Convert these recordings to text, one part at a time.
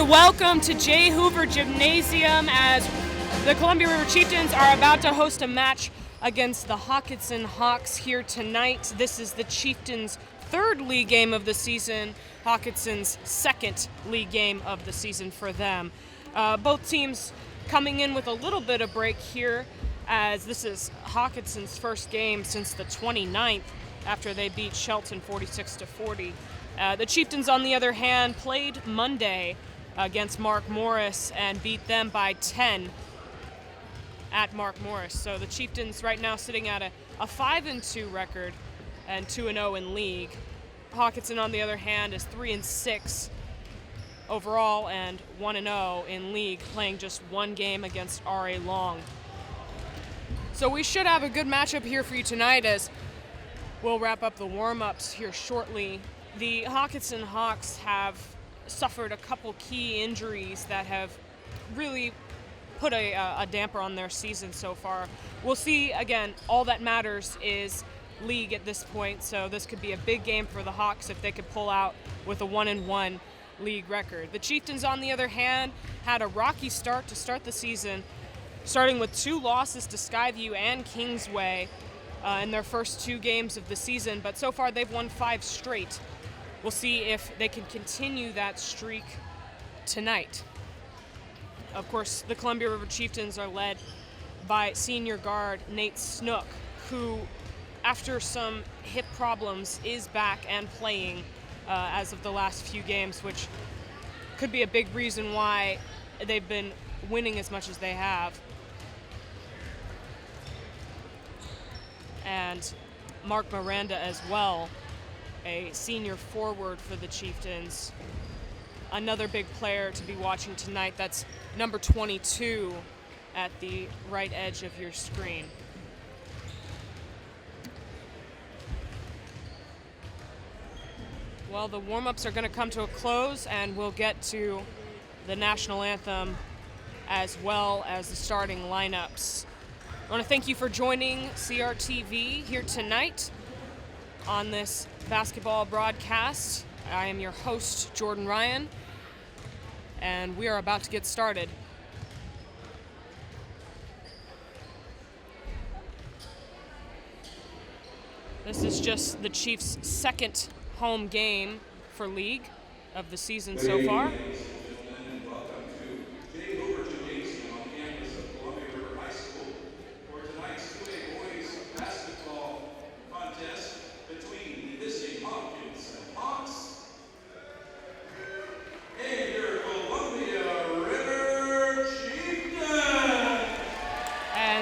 and welcome to J. Hoover Gymnasium as the Columbia River Chieftains are about to host a match against the Hockinson Hawks here tonight. This is the Chieftains' third league game of the season, Hawkinson's second league game of the season for them. Both teams coming in with a little bit of break here, as this is Hawkinson's first game since the 29th after they beat Shelton 46-40. The Chieftains, on the other hand, played Monday against Mark Morris and beat them by 10 at Mark Morris. So the Chieftains right now sitting at a 5-2 record and 2-0 in league. Hockinson, on the other hand, is 3-6 overall and 1-0 in league, playing just one game against R.A. Long. So we should have a good matchup here for you tonight, as we'll wrap up the warm-ups here shortly. The Hockinson Hawks have suffered a couple key injuries that have really put a damper on their season so far. We'll see. Again, all that matters is league at this point, so this could be a big game for the Hawks if they could pull out with a 1-1 league record. The Chieftains, on the other hand, had a rocky start to start the season, starting with 2 losses to Skyview and Kingsway in their first 2 games of the season, but so far they've won 5 straight. We'll see if they can continue that streak tonight. Of course, the Columbia River Chieftains are led by senior guard Nate Snook, who, after some hip problems, is back and playing as of the last few games, which could be a big reason why they've been winning as much as they have. And Mark Miranda as well, a senior forward for the Chieftains. Another big player to be watching tonight. That's number 22 at the right edge of your screen. Well, the warm-ups are going to come to a close, and we'll get to the national anthem as well as the starting lineups. I want to thank you for joining CRTV here tonight on this basketball broadcast. I am your host, Jordan Ryan, and we are about to get started. This is just the Chiefs' second home game for league of the season so far.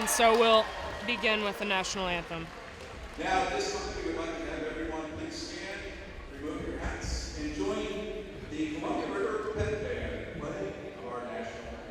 So we'll begin with the national anthem. Now, at this time, we would like to have everyone please stand, remove your hats, and join the Columbia River Pet Band playing of our national anthem.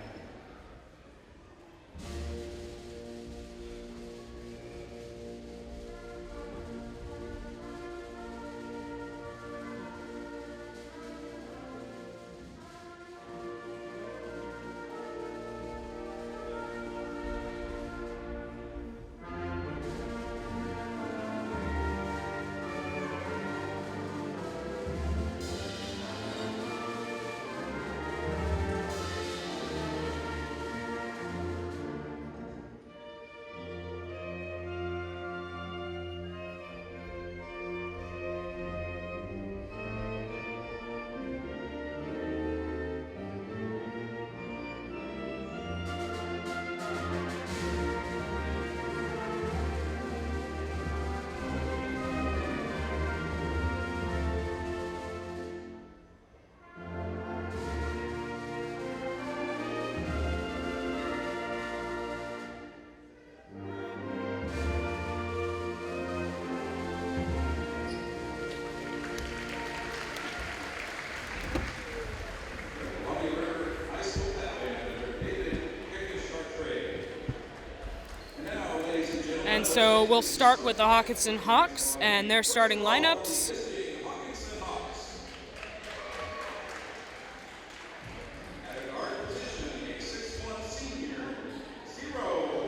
And so we'll start with the Hockinson Hawks and their starting lineups.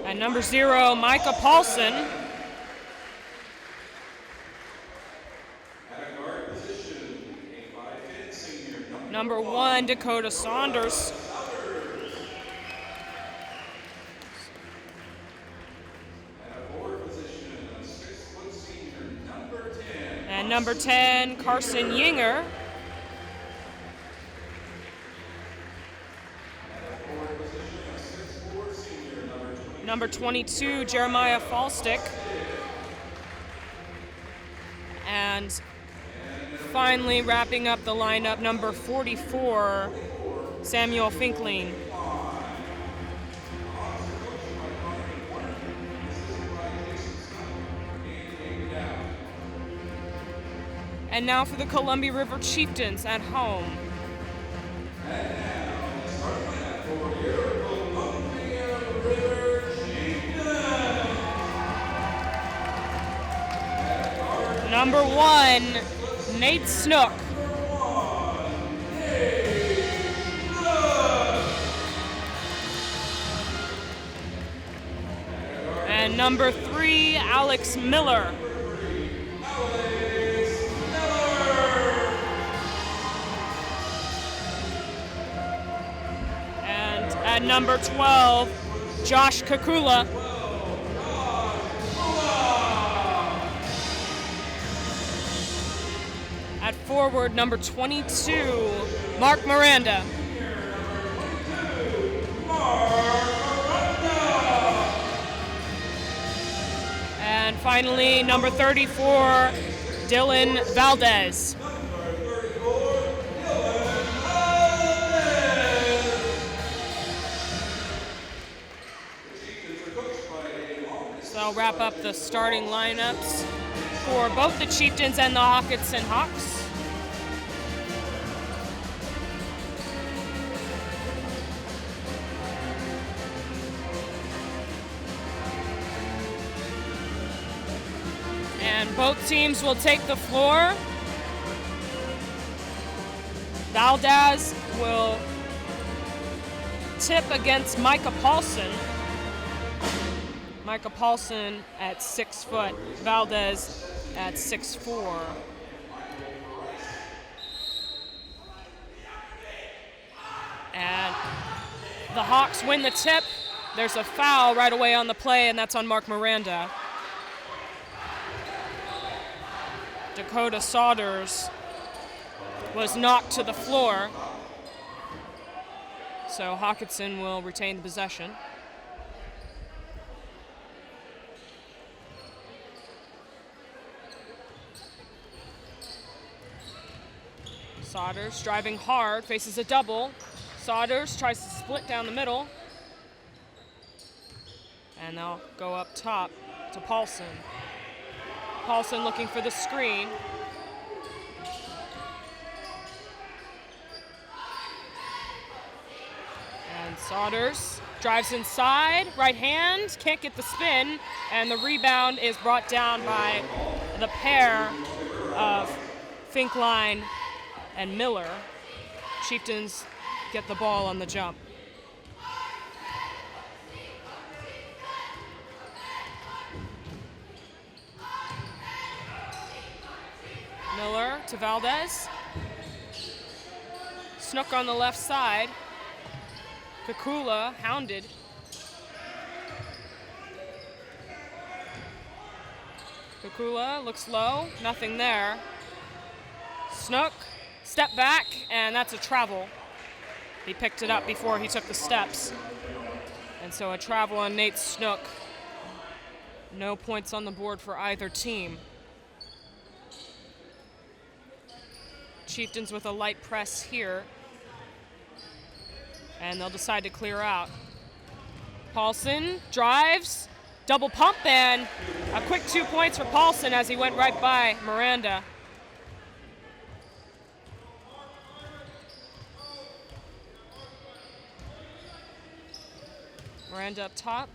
And number 0, Micah Paulson. number 1, Dakota Saunders. And number 10, Carson Yinger. Number 22, Jeremiah Falstick. And finally wrapping up the lineup, number 44, Samuel Finklein. And now for the Columbia River Chieftains at home. Number 1, Nate Snook. And number 3, Alex Miller. And at number 12, Josh Kakula. At forward, number 22, Mark Miranda. And finally, number 34, Dylan Valdez. So I'll wrap up the starting lineups for both the Chieftains and the Hockinson Hawks. And both teams will take the floor. Valdez will tip against Micah Paulson. Micah Paulson at 6 foot, Valdez at 6'4". And the Hawks win the tip. There's a foul right away on the play, and that's on Mark Miranda. Dakota Saunders was knocked to the floor, so Hockinson will retain the possession. Saunders driving hard, faces a double. Saunders tries to split down the middle. And they'll go up top to Paulson. Paulson looking for the screen. And Saunders drives inside, right hand, can't get the spin, and the rebound is brought down by the pair of Finklein and Miller. Chieftains get the ball on the jump. Miller to Valdez. Snook on the left side. Kakula hounded. Kakula looks low, nothing there. Snook, step back, and that's a travel. He picked it up before he took the steps. And so a travel on Nate Snook. No points on the board for either team. Chieftains with a light press here. And they'll decide to clear out. Paulson drives, double pump, and a quick 2 points for Paulson as he went right by Miranda. Miranda up top.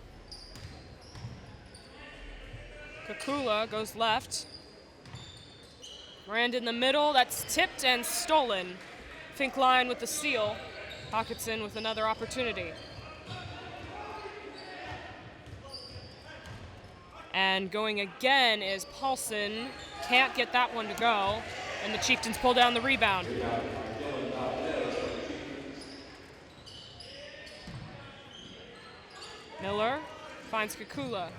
Kakula goes left. Miranda in the middle, that's tipped and stolen. Finklein with the steal. Hockinson with another opportunity. And going again is Paulson. Can't get that one to go. And the Chieftains pull down the rebound. Miller finds Kukula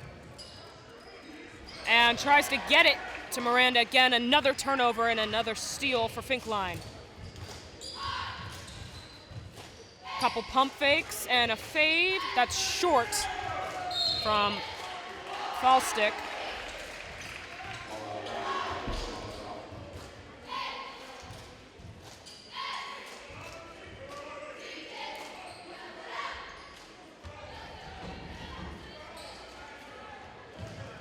and tries to get it to Miranda again. Another turnover and another steal for Finkline. Couple pump fakes and a fade. That's short from Falstick.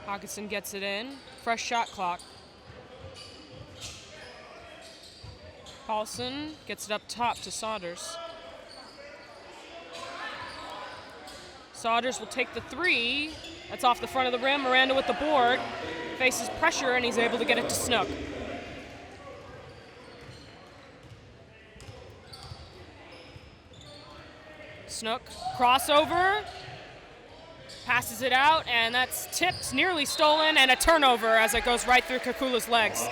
Hockinson gets it in. Fresh shot clock. Paulson gets it up top to Saunders. Saunders will take the three. That's off the front of the rim. Miranda with the board. Faces pressure, and he's able to get it to Snook. Snook, crossover. Passes it out, and that's tipped, nearly stolen, and a turnover as it goes right through Kukula's legs.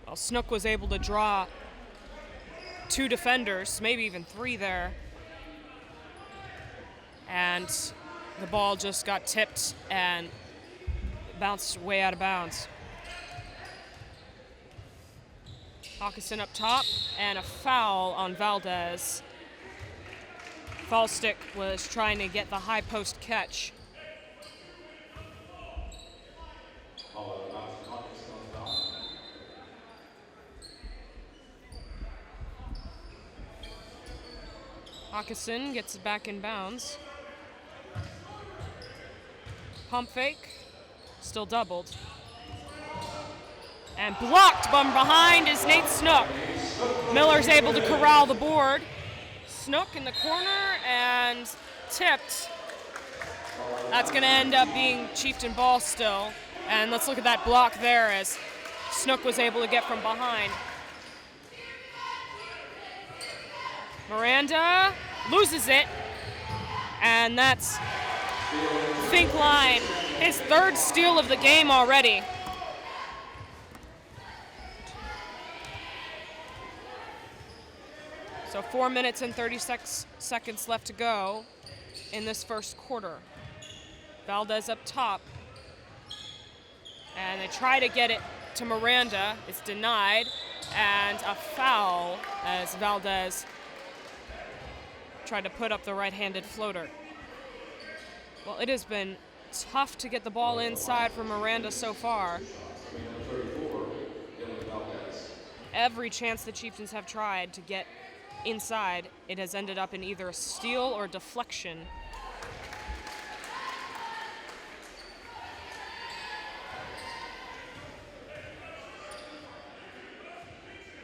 Well, Snook was able to draw two defenders, maybe even three there. And the ball just got tipped and bounced way out of bounds. Hockinson up top, and a foul on Valdez. Falstick was trying to get the high post catch. Hockinson gets it back in bounds. Pump fake, still doubled. And blocked from behind is Nate Snook. Miller's able to corral the board. Snook in the corner and tipped. That's going to end up being Chieftain ball still. And let's look at that block there as Snook was able to get from behind. Miranda loses it. And that's Finkline, his third steal of the game already. So 4 minutes and 36 seconds left to go in this first quarter. Valdez up top. And they try to get it to Miranda. It's denied. And a foul as Valdez tried to put up the right-handed floater. Well, it has been tough to get the ball inside for Miranda so far. Every chance the Chieftains have tried to get inside, it has ended up in either a steal or deflection.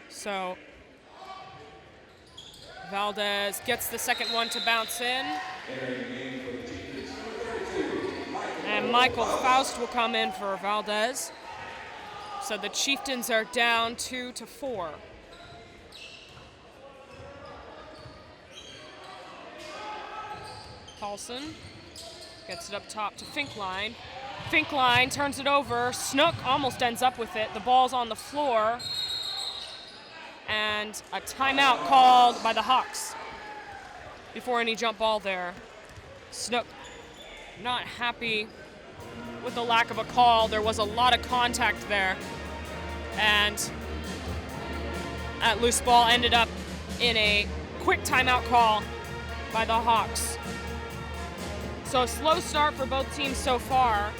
So Valdez gets the second one to bounce in. And Michael Faust will come in for Valdez. So the Chieftains are down 2-4. Paulson gets it up top to Finkline. Finkline turns it over. Snook almost ends up with it. The ball's on the floor. And a timeout called by the Hawks before any jump ball there. Snook not happy with the lack of a call. There was a lot of contact there. And that loose ball ended up in a quick timeout call by the Hawks. So a slow start for both teams so far.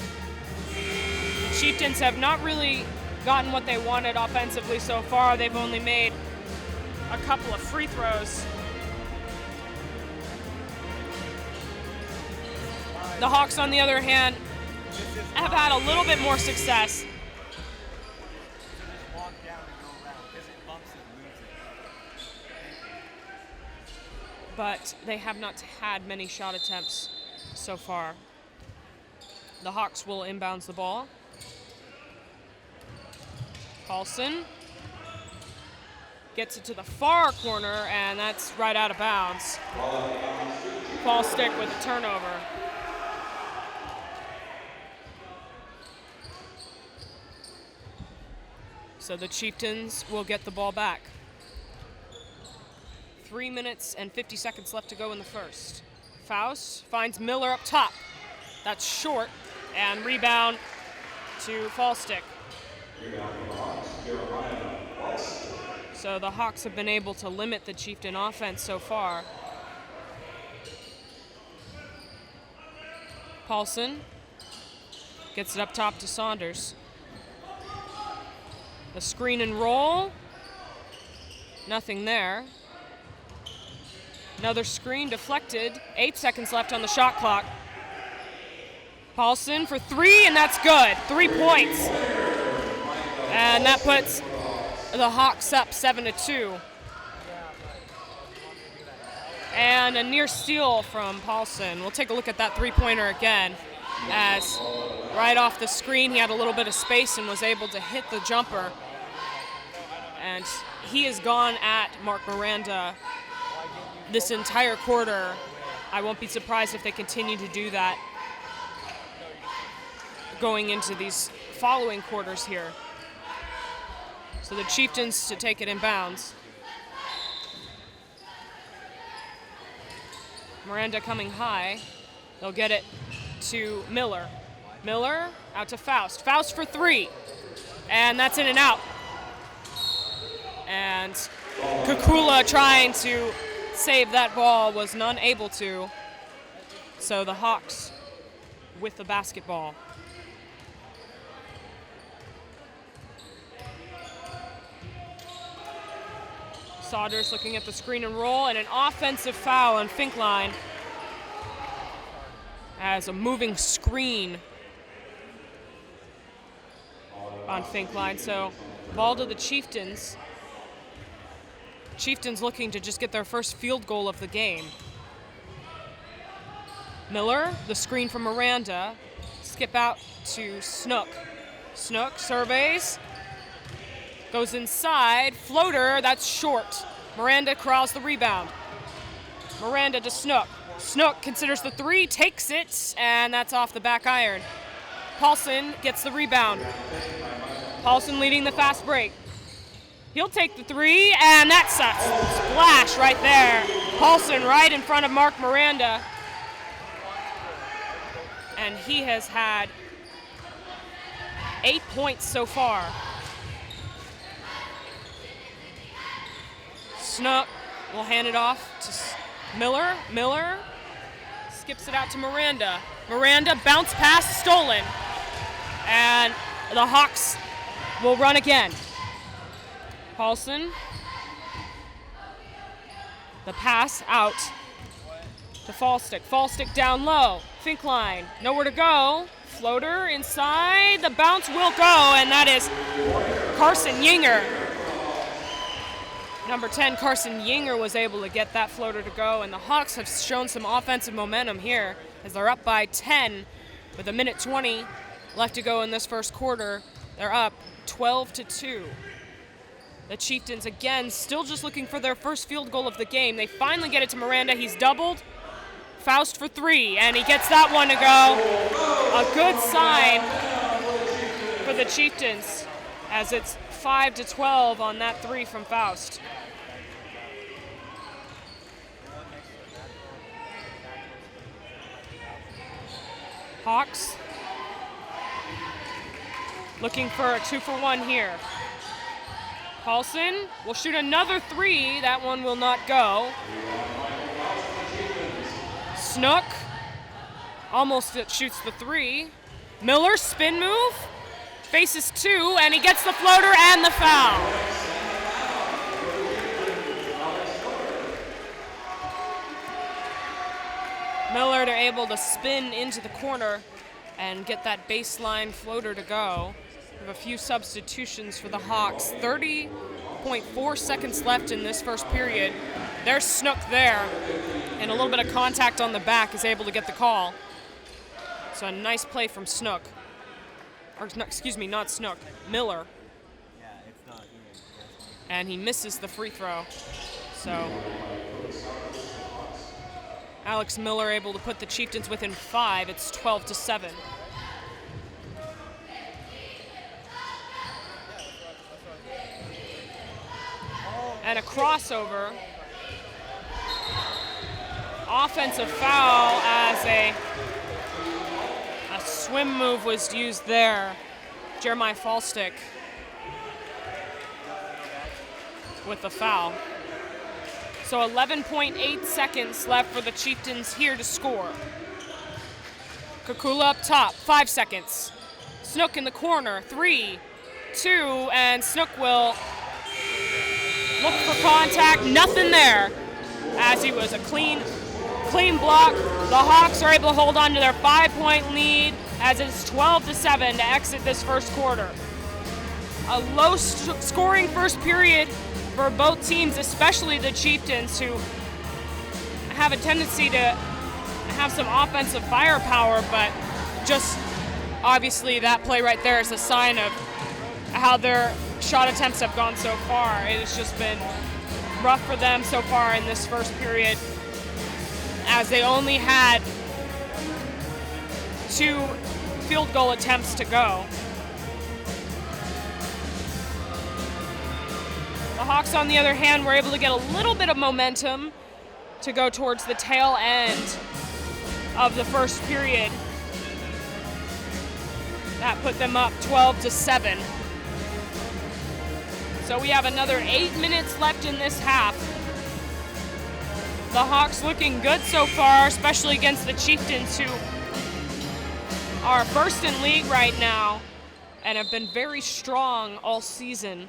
Chieftains have not really gotten what they wanted offensively so far. They've only made a couple of free throws. The Hawks, on the other hand, have had a little bit more success. But they have not had many shot attempts so far. The Hawks will inbounds the ball. Paulson gets it to the far corner, and that's right out of bounds. Falstick with a turnover. So the Chieftains will get the ball back. 3 minutes and 50 seconds left to go in the first. Faust finds Miller up top. That's short, and rebound to Fallstick. So the Hawks have been able to limit the Chieftain offense so far. Paulson gets it up top to Saunders. The screen and roll. Nothing there. Another screen deflected. 8 seconds left on the shot clock. Paulson for 3, and that's good. 3 points. And that puts the Hawks up 7-2. And a near steal from Paulson. We'll take a look at that three-pointer again, as right off the screen he had a little bit of space and was able to hit the jumper. And he has gone at Mark Miranda this entire quarter. I won't be surprised if they continue to do that going into these following quarters here. So the Chieftains to take it in bounds. Miranda coming high. They'll get it to Miller. Miller out to Faust. Faust for 3. And that's in and out. And Kukula trying to save that ball was none able to. So the Hawks with the basketball. Saunders looking at the screen and roll, and an offensive foul on Finkline as a moving screen on Finkline. So ball to the Chieftains. Chieftains looking to just get their first field goal of the game. Miller, the screen from Miranda. Skip out to Snook. Snook surveys. Goes inside, floater, that's short. Miranda corrals the rebound. Miranda to Snook. Snook considers the 3, takes it, and that's off the back iron. Paulson gets the rebound. Paulson leading the fast break. He'll take the 3, and that's a splash right there. Paulson right in front of Mark Miranda. And he has had 8 points so far. Snook will hand it off to Miller. Miller skips it out to Miranda. Miranda bounce pass stolen. And the Hawks will run again. Paulson. The pass out to Fallstick. Fallstick down low. Finkline, nowhere to go. Floater inside. The bounce will go, and that is Carson Yinger. Number 10, Carson Yinger, was able to get that floater to go, and the Hawks have shown some offensive momentum here as they're up by 10 with 1:20 left to go in this first quarter. They're up 12-2. The Chieftains, again, still just looking for their first field goal of the game. They finally get it to Miranda. He's doubled. Faust for 3, and he gets that one to go. A good sign for the Chieftains, as it's 5-12 on that 3 from Faust. Hawks looking for a 2-for-1 here. Paulson will shoot another 3. That one will not go. Snook almost shoots the 3. Miller, spin move, faces 2, and he gets the floater and the foul. Miller able to spin into the corner and get that baseline floater to go. We have a few substitutions for the Hawks. 30.4 seconds left in this first period. There's Snook there, and a little bit of contact on the back is able to get the call. So a nice play from Snook. Or, excuse me, not Snook, Miller. Yeah, it's not here. And he misses the free throw. So Alex Miller able to put the Chieftains within 5. It's 12-7. And a crossover offensive foul as a swim move was used there. Jeremiah Falstick with the foul. So 11.8 seconds left for the Chieftains here to score. Kakula up top, 5 seconds. Snook in the corner, 3, 2, and Snook will look for contact, nothing there. As he was a clean block, the Hawks are able to hold on to their 5-point lead as it's 12-7 to exit this first quarter. A low-scoring first period for both teams, especially the Chieftains, who have a tendency to have some offensive firepower, but just obviously that play right there is a sign of how their shot attempts have gone so far. It has just been rough for them so far in this first period, as they only had 2 field goal attempts to go. The Hawks, on the other hand, were able to get a little bit of momentum to go towards the tail end of the first period. That put them up 12-7. So we have another 8 minutes left in this half. The Hawks looking good so far, especially against the Chieftains, who are first in league right now and have been very strong all season.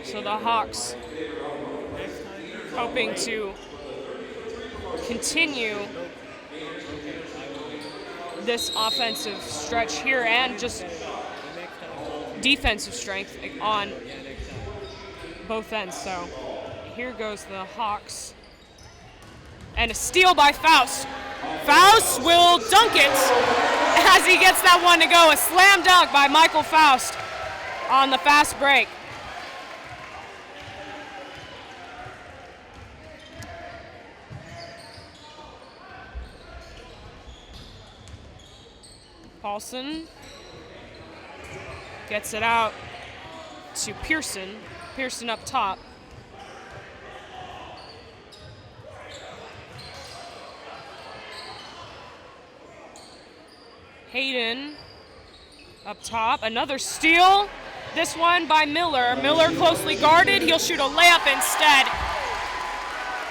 So the Hawks hoping to continue this offensive stretch here and just defensive strength on both ends. So here goes the Hawks. And a steal by Faust. Faust will dunk it as he gets that one to go. A slam dunk by Michael Faust on the fast break. Paulson gets it out to Pearson. Pearson up top. Hayden up top. Another steal. This one by Miller. Miller closely guarded. He'll shoot a layup instead.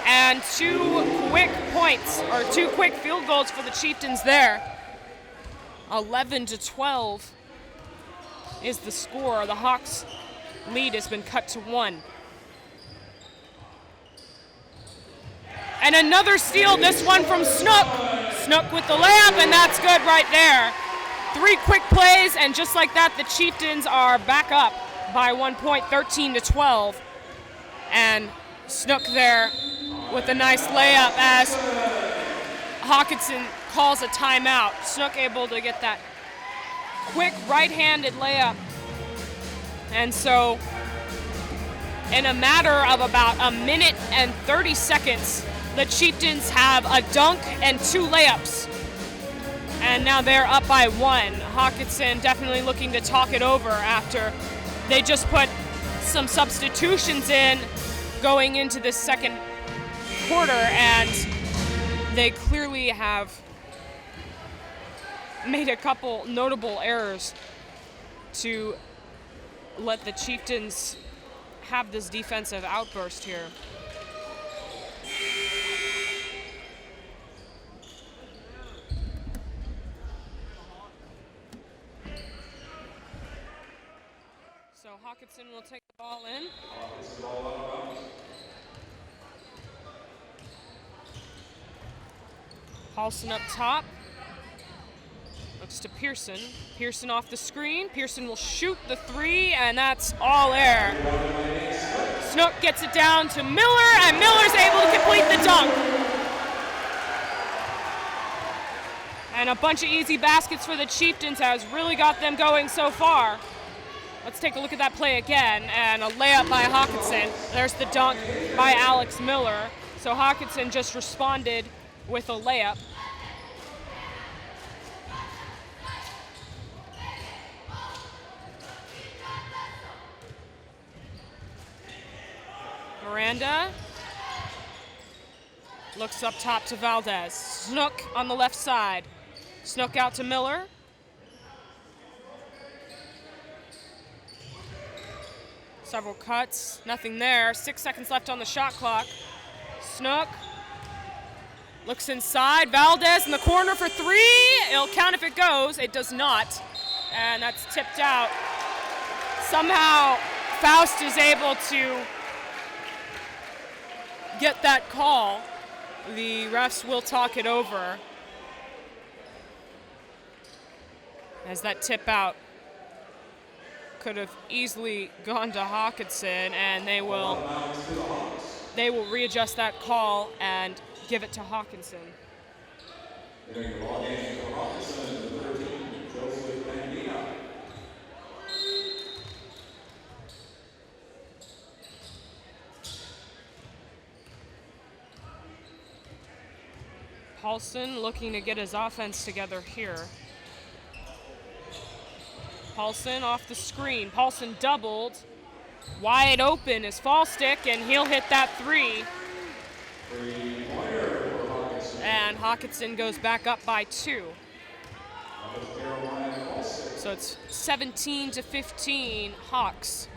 And 2 quick points, or 2 quick field goals for the Chieftains there. 11-12 is the score. The Hawks' lead has been cut to 1. And another steal, this one from Snook. Snook with the layup, and that's good right there. 3 quick plays, and just like that, the Chieftains are back up by 1 point, 13-12. And Snook there with a nice layup as Hockinson calls a timeout. Snook able to get that quick right-handed layup. And so in a matter of about a minute and 30 seconds, the Chieftains have a dunk and 2 layups. And now they're up by 1. Hockinson definitely looking to talk it over after they just put some substitutions in going into this second quarter, and they clearly have made a couple notable errors to let the Chieftains have this defensive outburst here. So Hockinson will take the ball in. Paulson up top. Looks to Pearson. Pearson off the screen. Pearson will shoot the 3, and that's all air. Snook gets it down to Miller, and Miller's able to complete the dunk. And a bunch of easy baskets for the Chieftains has really got them going so far. Let's take a look at that play again, and a layup by Hockinson. There's the dunk by Alex Miller. So Hockinson just responded with a layup. Miranda looks up top to Valdez. Snook on the left side. Snook out to Miller. Several cuts, nothing there. 6 seconds left on the shot clock. Snook looks inside. Valdez in the corner for three. It'll count if it goes. It does not. And that's tipped out. Somehow Faust is able to get that call. The refs will talk it over as that tip out could have easily gone to Hockinson, and they will readjust that call and give it to Hockinson. Paulson looking to get his offense together here. Paulson off the screen. Paulson doubled. Wide open is Fallstick, and he'll hit that three. And Hockinson goes back up by 2. So it's 17-15 Hawks.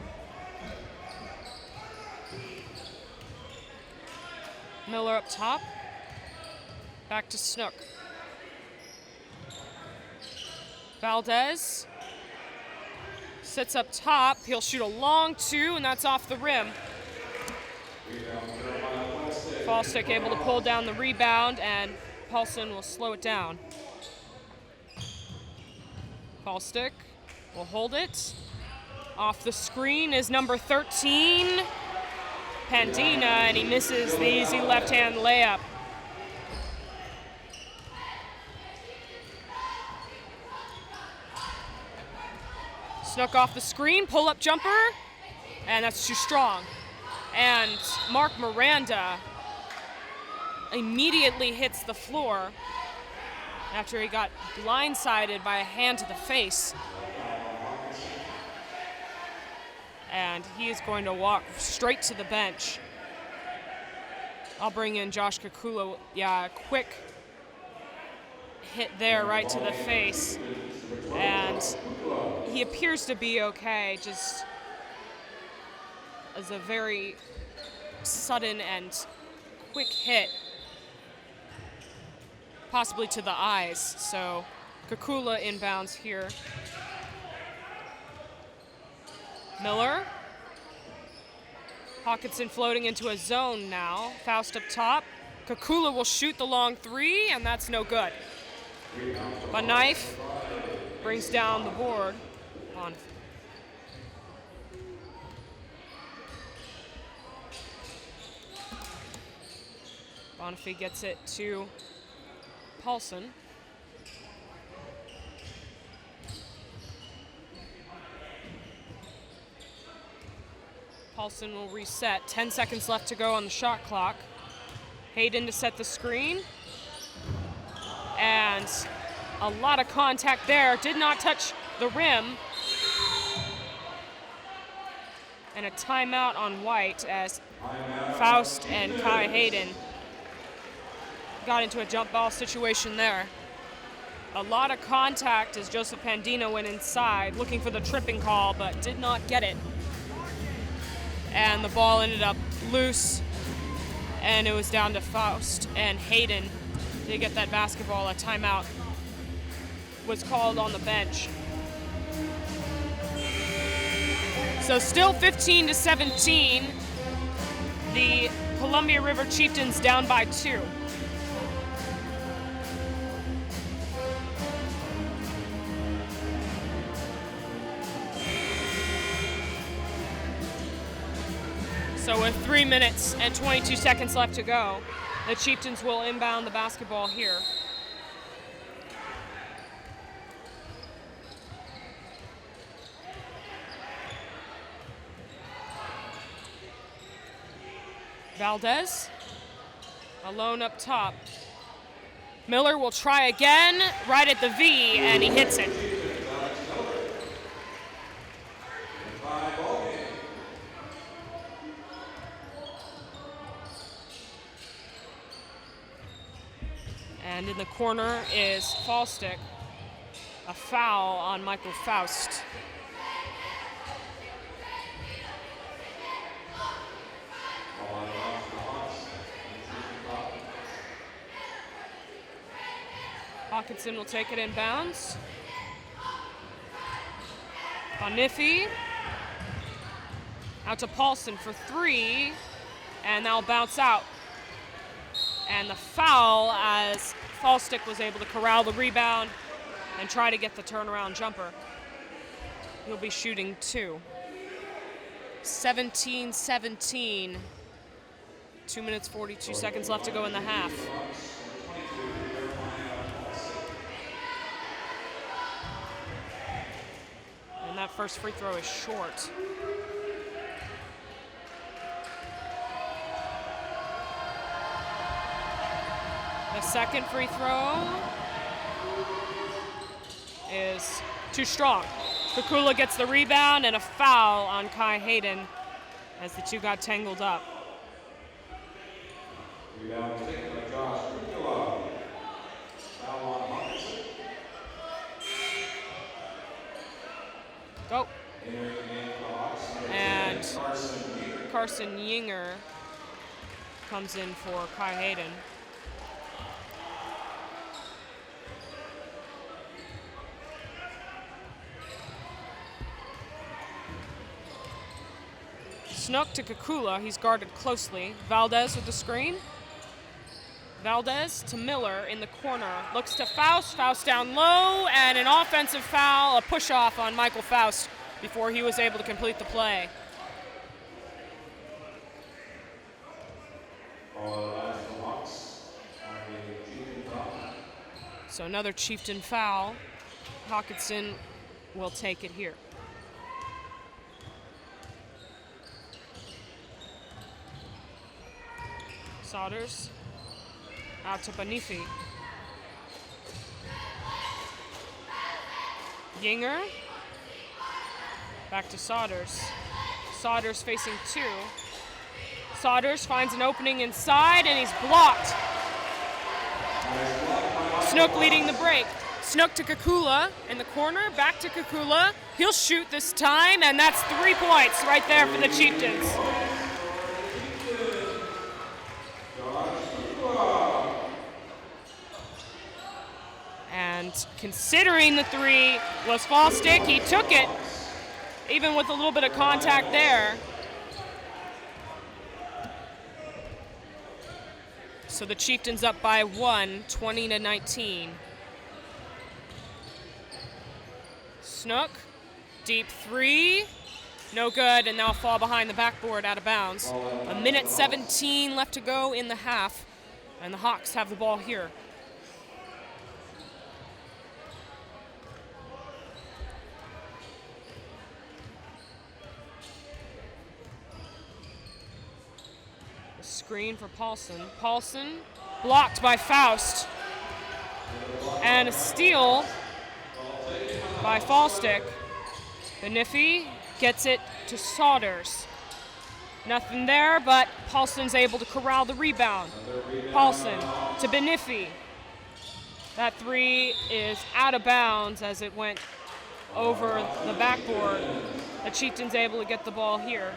Miller up top. Back to Snook. Valdez sits up top. He'll shoot a long 2, and that's off the rim. Fallstick able to pull down the rebound, and Paulson will slow it down. Fallstick will hold it. Off the screen is number 13, Pandina, and he misses the easy left-hand layup. Snook off the screen, pull-up jumper, and that's too strong. And Mark Miranda immediately hits the floor after he got blindsided by a hand to the face. And he is going to walk straight to the bench. I'll bring in Josh Kakula. Yeah, quick hit there right to the face. And he appears to be okay, just as a very sudden and quick hit, possibly to the eyes. So Kakula inbounds here. Miller. Hockinson floating into a zone now. Faust up top. Kakula will shoot the long 3, and that's no good. A knife brings down the board. Bonifay gets it to Paulson. Paulson will reset. 10 seconds left to go on the shot clock. Hayden to set the screen. And a lot of contact there. Did not touch the rim. And a timeout on White as Faust and Kai Hayden got into a jump ball situation there. A lot of contact as Joseph Pandina went inside looking for the tripping call, but did not get it. And the ball ended up loose, and it was down to Faust and Hayden to get that basketball. A timeout was called on the bench. So still 15-17, the Columbia River Chieftains down by 2. So with 3 minutes and 22 seconds left to go, the Chieftains will inbound the basketball here. Valdez, alone up top. Miller will try again, right at the V, and he hits it. And in the corner is Fallstick. A foul on Michael Faust. Hockinson will take it in bounds. Bonifi out to Paulson for 3, and that'll bounce out. And the foul as Fallstick was able to corral the rebound and try to get the turnaround jumper. He'll be shooting 2. 17-17. 2 minutes, 42 seconds left to go in the half. And that first free throw is short. The second free throw is too strong. Kukula gets the rebound and a foul on Kai Hayden as the two got tangled up. Rebound taken by Josh Kukula. Foul on Hockinson. Go. Entering the game for Hawks, And Carson Carson Yinger comes in for Kai Hayden. Snook to Kukula, he's guarded closely. Valdez with the screen. Valdez to Miller in the corner. Looks to Faust, Faust down low, and an offensive foul, a push-off on Michael Faust before he was able to complete the play. So another Chieftain foul. Hockinson will take it here. Saunders out to Bonifi. Yinger back to Saunders. Saunders facing 2. Saunders finds an opening inside and he's blocked. Snook leading the break. Snook to Kukula in the corner, back to Kukula. He'll shoot this time, and that's 3 points right there for the Chieftains. And considering the 3 was Fallstick, he took it, even with a little bit of contact there. So the Chieftains up by 1, 20-19. Snook, deep 3, no good, and now fall behind the backboard out of bounds. 1:17 left to go in the half, and the Hawks have the ball here. Screen for Paulson. Paulson blocked by Faust. And a steal by Fallstick. Bonifi gets it to Saunders. Nothing there, but Paulson's able to corral the rebound. Paulson to Bonifi. That 3 is out of bounds as it went over the backboard. The Chieftains able to get the ball here.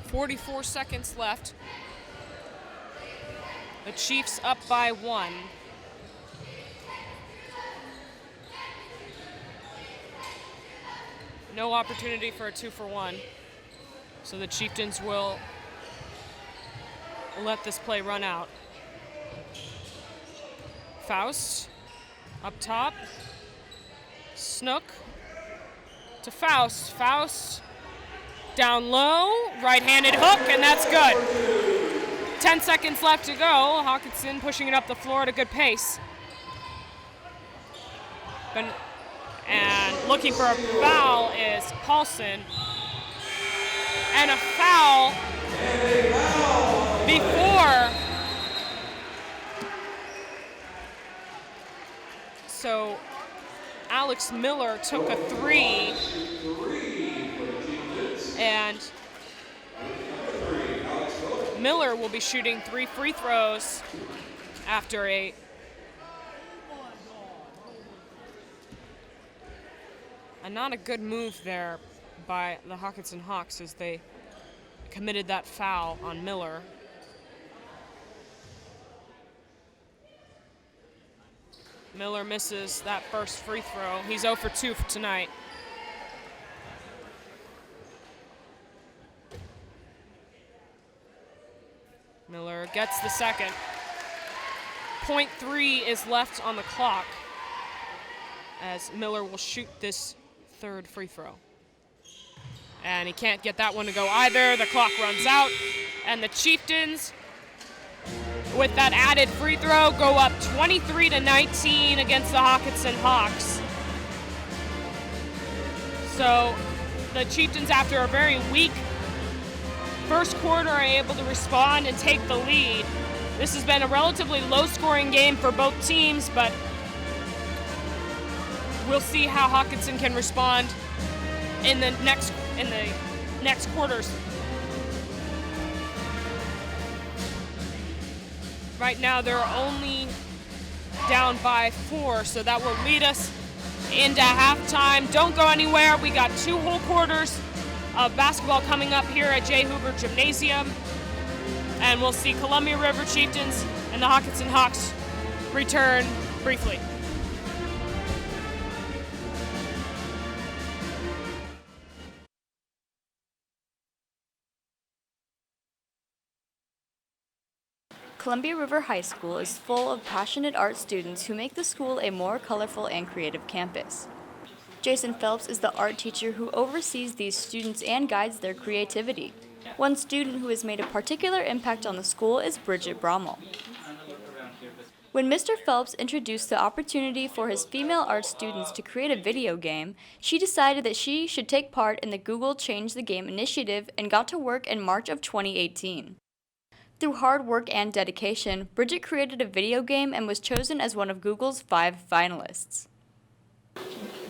44 seconds left. The Chiefs up by 1. No opportunity for a 2-for-1. So the Chieftains will let this play run out. Faust up top. Snook to Faust. Faust down low, right-handed hook, and that's good. 10 seconds left to go. Hockinson pushing it up the floor at a good pace. And looking for a foul is Paulson. And a foul before. So Alex Miller took a 3. And Miller will be shooting 3 free throws after a not a good move there by the Hockinson Hawks as they committed that foul on Miller. Miller misses that first free throw. He's 0 for 2 for tonight. Miller gets the second. 0.3 is left on the clock as Miller will shoot this third free throw. And he can't get that one to go either. The clock runs out, and the Chieftains, with that added free throw, go up 23-19 against the Hockinson Hawks. So the Chieftains, after a very weak first quarter, are able to respond and take the lead. This has been a relatively low-scoring game for both teams, but we'll see how Hockinson can respond in the next quarters. Right now, they're only down by 4, so that will lead us into halftime. Don't go anywhere. We got 2 whole quarters of basketball coming up here at J. Hoover Gymnasium, and we'll see Columbia River Chieftains and the Hockinson Hawks return briefly. Columbia River High School is full of passionate art students who make the school a more colorful and creative campus. Jason Phelps is the art teacher who oversees these students and guides their creativity. One student who has made a particular impact on the school is Bridget Brommel. When Mr. Phelps introduced the opportunity for his female art students to create a video game, she decided that she should take part in the Google Change the Game initiative and got to work in March of 2018. Through hard work and dedication, Bridget created a video game and was chosen as one of Google's 5 finalists.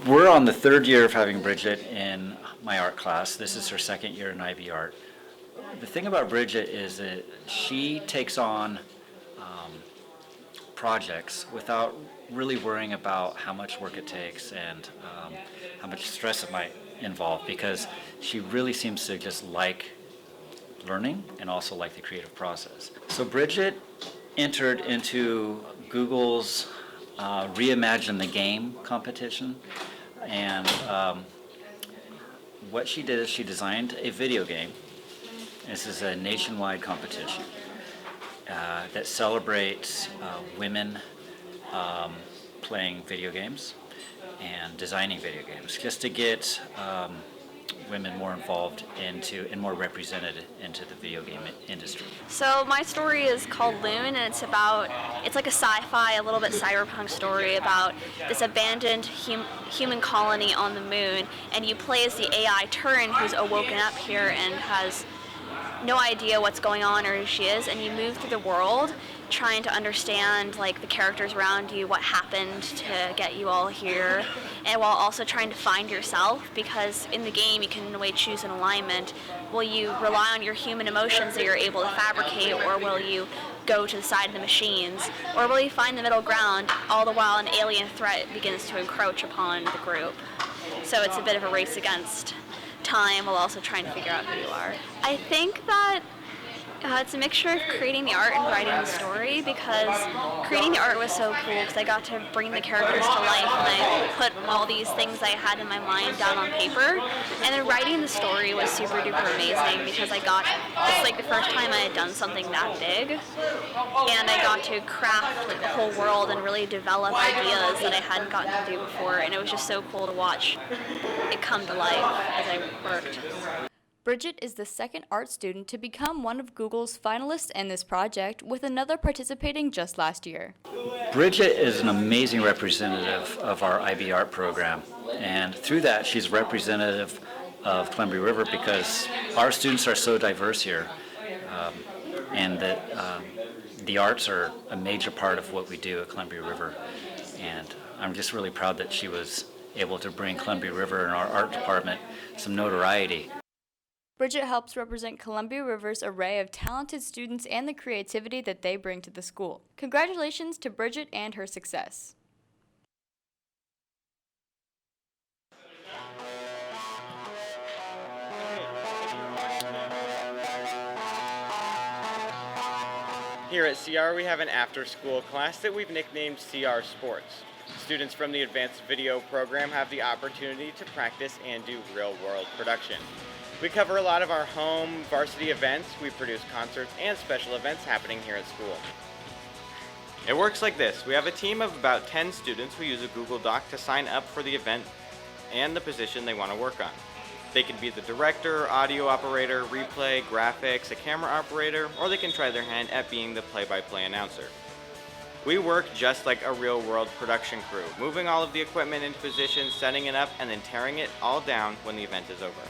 We're on the 3rd year of having Bridget in my art class. This is her 2nd year in IB Art. The thing about Bridget is that she takes on projects without really worrying about how much work it takes and how much stress it might involve, because she really seems to just like learning and also like the creative process. So Bridget entered into Google's Reimagine the Game competition, and what she did is she designed a video game. This is a nationwide competition that celebrates women playing video games and designing video games, just to get women more involved and more represented into the video game industry. So my story is called Loon, and it's like a sci-fi, a little bit cyberpunk story about this abandoned human colony on the moon, and you play as the AI Turin, who's awoken up here and has no idea what's going on or who she is, and you move through the world trying to understand like the characters around you, what happened to get you all here, and while also trying to find yourself, because in the game you can in a way choose an alignment. Will you rely on your human emotions that you're able to fabricate, or will you go to the side of the machines, or will you find the middle ground, all the while an alien threat begins to encroach upon the group? So it's a bit of a race against time while also trying to figure out who you are. I think that it's a mixture of creating the art and writing the story, because creating the art was so cool because I got to bring the characters to life and I put all these things I had in my mind down on paper. And then writing the story was super duper amazing because it's like the first time I had done something that big, and I got to craft like the whole world and really develop ideas that I hadn't gotten to do before, and it was just so cool to watch it come to life as I worked. Bridget is the 2nd art student to become one of Google's finalists in this project, with another participating just last year. Bridget is an amazing representative of our IB Art program, and through that she's representative of Columbia River because our students are so diverse here, and that the arts are a major part of what we do at Columbia River, and I'm just really proud that she was able to bring Columbia River and our art department some notoriety. Bridget helps represent Columbia River's array of talented students and the creativity that they bring to the school. Congratulations to Bridget and her success. Here at CR, we have an after-school class that we've nicknamed CR Sports. Students from the Advanced Video program have the opportunity to practice and do real-world production. We cover a lot of our home varsity events. We produce concerts and special events happening here at school. It works like this. We have a team of about 10 students who use a Google Doc to sign up for the event and the position they want to work on. They can be the director, audio operator, replay, graphics, a camera operator, or they can try their hand at being the play-by-play announcer. We work just like a real-world production crew, moving all of the equipment into position, setting it up, and then tearing it all down when the event is over.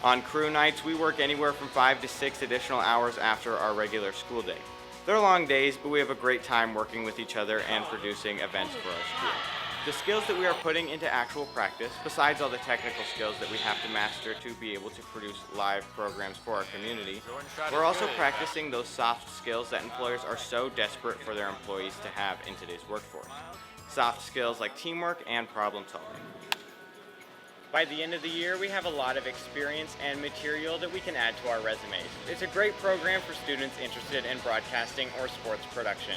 On crew nights, we work anywhere from 5 to 6 additional hours after our regular school day. They're long days, but we have a great time working with each other and producing events for our school. The skills that we are putting into actual practice, besides all the technical skills that we have to master to be able to produce live programs for our community, we're also practicing those soft skills that employers are so desperate for their employees to have in today's workforce. Soft skills like teamwork and problem solving. By the end of the year, we have a lot of experience and material that we can add to our resumes. It's a great program for students interested in broadcasting or sports production.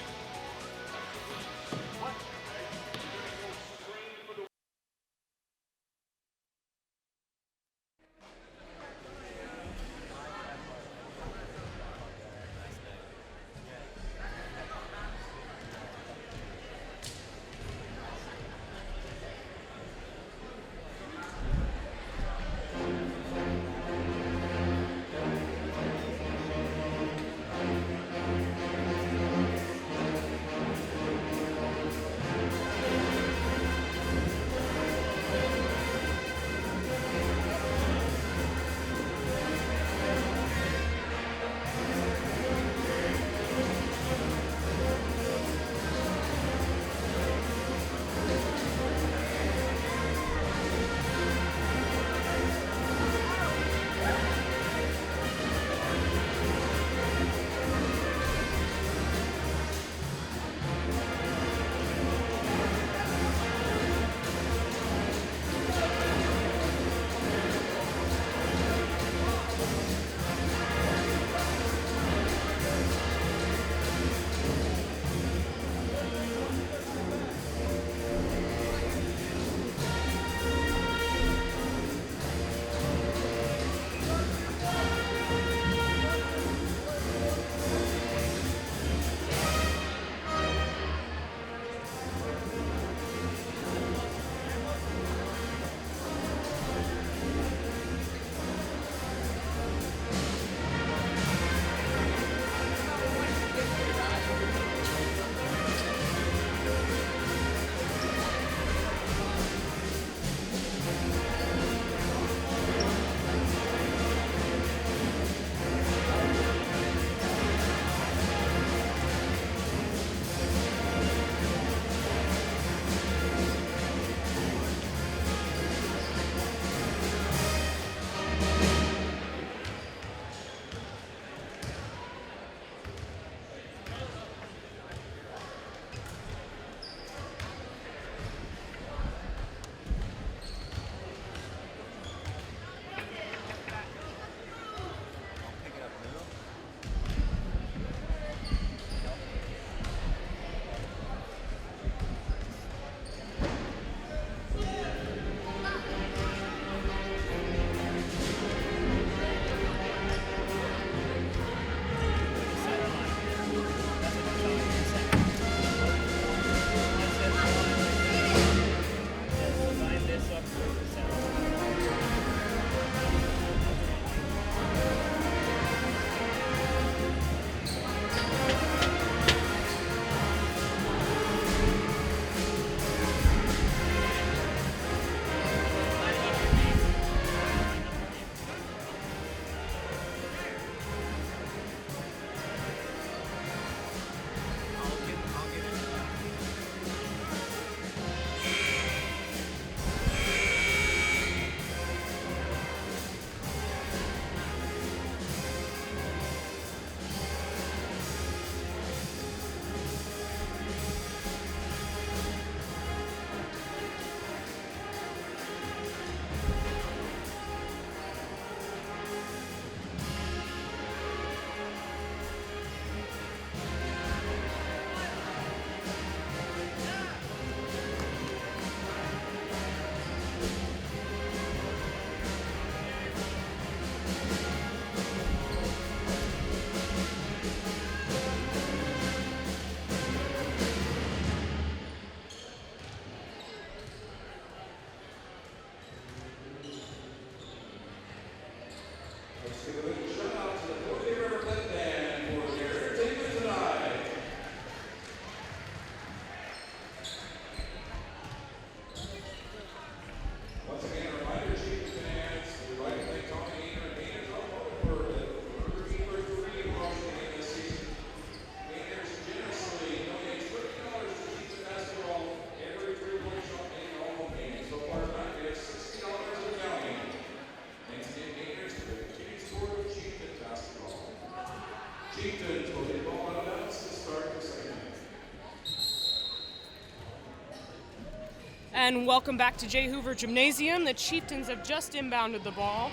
And welcome back to J. Hoover Gymnasium. The Chieftains have just inbounded the ball.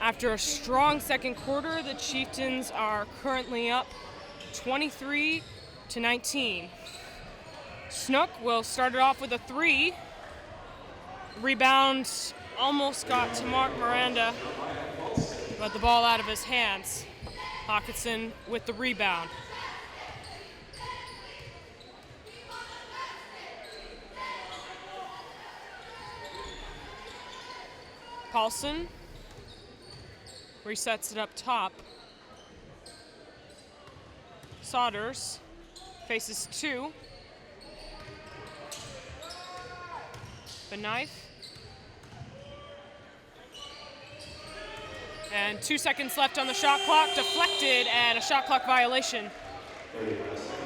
After a strong second quarter, the Chieftains are currently up 23-19. Snook will start it off with a 3. Rebound almost got to Mark Miranda, but the ball out of his hands. Hockinson with the rebound. Paulson resets it up top. Saunders faces 2. The knife. And 2 seconds left on the shot clock. Deflected, and a shot clock violation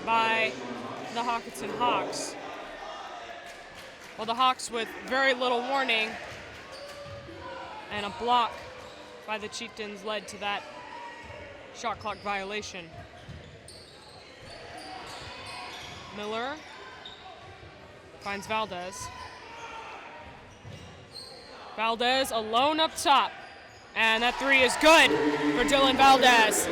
by the Hockinson Hawks. Well, the Hawks with very little warning and a block by the Chieftains led to that shot clock violation. Miller finds Valdez. Valdez alone up top. And that 3 is good for Dylan Valdez.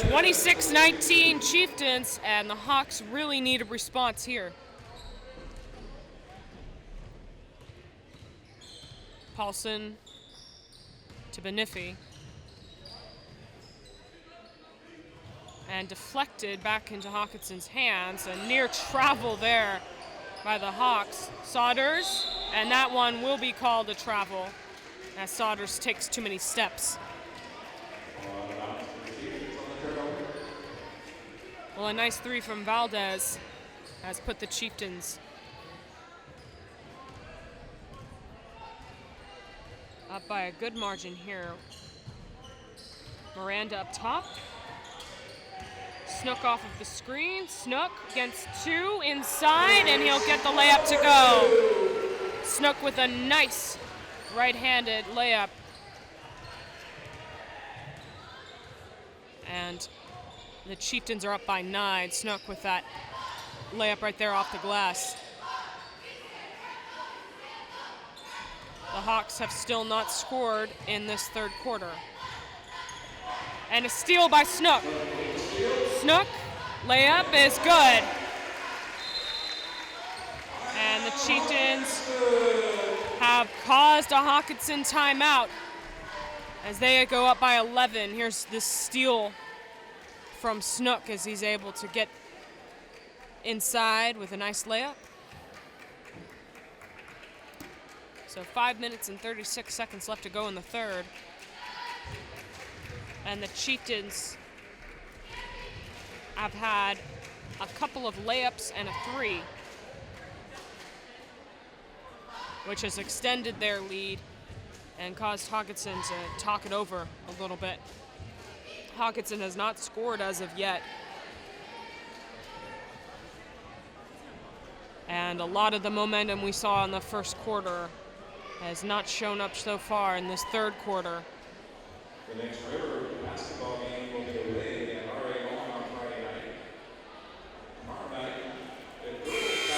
26-19 Chieftains, and the Hawks really need a response here. Paulson to Benefi. And deflected back into Hawkinson's hands. A near travel there by the Hawks. Saunders, and that one will be called a travel as Saunders takes too many steps. Well, a nice 3 from Valdez has put the Chieftains up by a good margin here. Miranda up top. Snook off of the screen. Snook against 2 inside, and he'll get the layup to go. Snook with a nice right-handed layup. And the Chieftains are up by 9. Snook with that layup right there off the glass. The Hawks have still not scored in this third quarter. And a steal by Snook. Snook, layup is good. And the Chieftains have caused a Hockinson timeout as they go up by 11. Here's this steal from Snook as he's able to get inside with a nice layup. So 5 minutes and 36 seconds left to go in the third. And the Chieftains have had a couple of layups and a 3, which has extended their lead and caused Hockinson to talk it over a little bit. Hockinson has not scored as of yet. And a lot of the momentum we saw in the first quarter has not shown up so far in this third quarter. The next River basketball game will be away at RA Long on Friday night. Tomorrow night,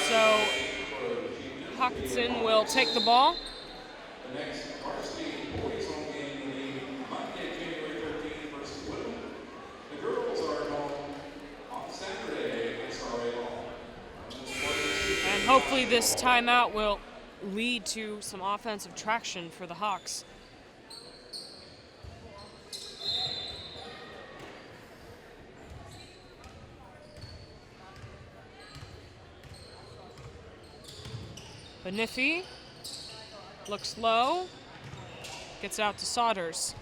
So Hockinson will take the ball. the next varsity boys home game will be Monday, January 13th versus Woodland. The girls are at home on Saturday against RA Long. And hopefully this timeout will lead to some offensive traction for the Hawks. Benefi looks low, gets out to Saunders.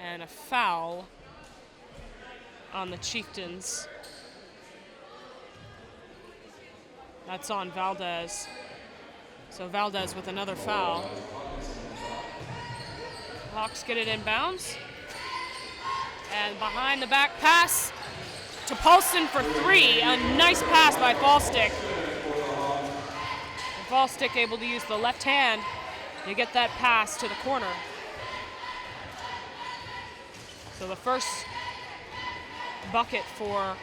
And a foul on the Chieftains. That's on Valdez. So Valdez with another foul. Hawks get it in bounds. And behind the back pass to Paulson for 3. A nice pass by Fallstick. Fallstick able to use the left hand to get that pass to the corner. So the first bucket for